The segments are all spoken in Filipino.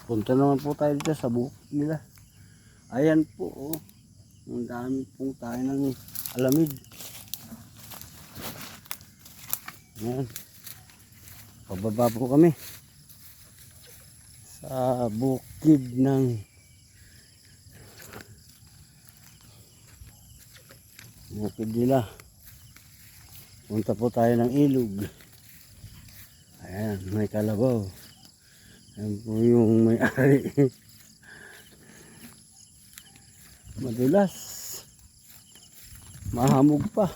Punta naman po tayo dito sa bukid nila. Ayan po, oh. Ang dami pong tayo ng alamid. Ayan. Pababa po kami sa bukid ng bukid nila. Punta po tayo ng ilog. Ayan, may kalabaw. Ayan po yung may-ari. Madulas. Mahamog pa.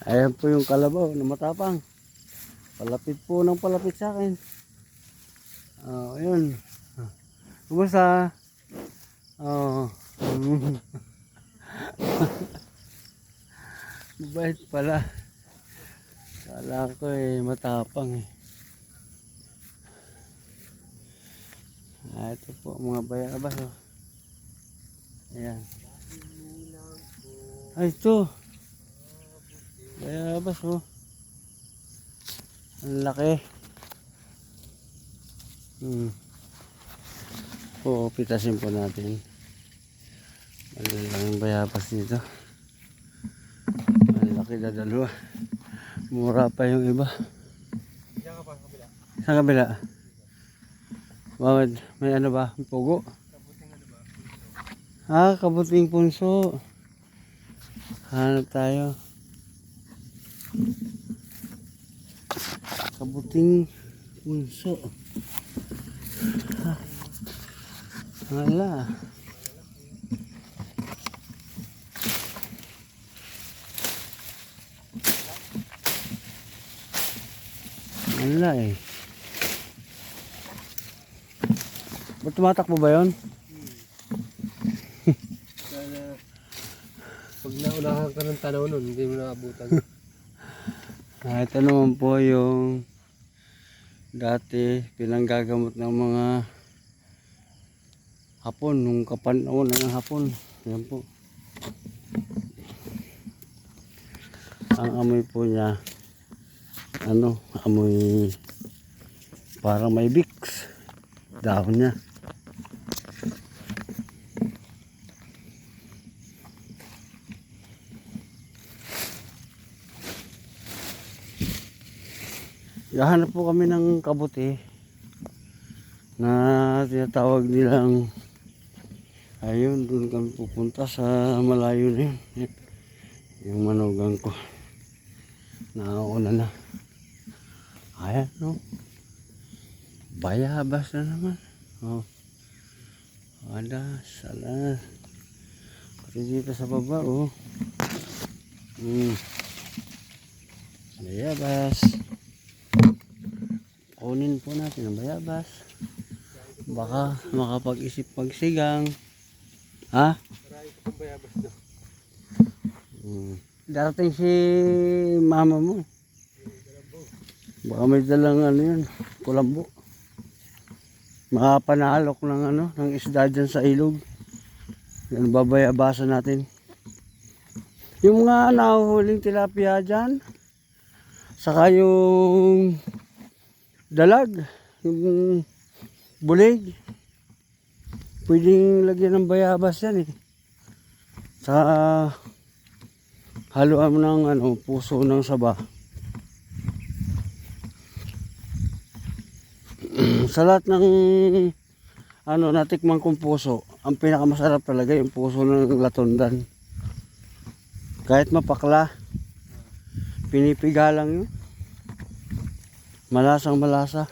Ayan po yung kalabaw na matapang. Palapit po ng palapit sa akin. Ayun. Kumusta? Mabait pala. Kala ko matapang ito po mga bayabas. Ayan. Ay, ito. Bayabas ang laki. Pitasin po natin. Ano lang yung bayabas dito. Ang laki na dalawa. Mura pa yung iba. Diyan ka pa sa kabila. Sa kabila. Bakit? May ano ba? Pugo? Kabuting ano ba? Kabuting punso. Hanap tayo. Kabuting punso. Wala. Wala Ba't tumatakbo ba yun? Sana pag naunahan ka ng tanaw nun, hindi mo naabutan. Ito naman po yung dati pinanggagamot ng mga Hapon, nung kapanahon ng Hapon. Yan po. Ang amoy po niya, amoy parang may Vicks. Dahon niya. Gahanap po kami ng kabuti na tinatawag nilang ayun, doon kami pupunta sa malayo na yun. Yung manugang ko nauna na. Ayan bayabas na naman. Sala pati dito sa baba bayabas. Kunin po natin ang bayabas. Baka makapag-isip pagsigang. Marami ka pang bayabas na. Darating si mama mo. Baka may dalang yun, kulambo. Makapanalok ng isda dyan sa ilog. Yan babayabasan natin. Yung mga nahuhuling tilapia dyan. Saka yung dalag. Yung bulig. Pwedeng lagyan ng bayabas yan sa haluan mo ng puso ng saba. Sa lahat ng natikman kong puso, ang pinakamasarap talaga yung puso ng latundan. Kahit mapakla, pinipiga lang yun. Malasang malasa.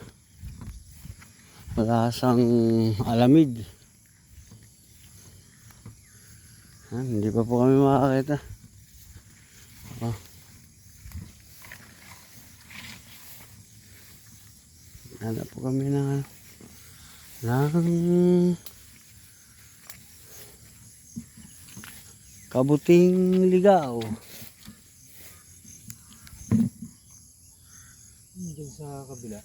Malasang alamid. Hindi pa po kami makakita. Hanap po kami ng kabuting ligaw. Diyan sa kabila.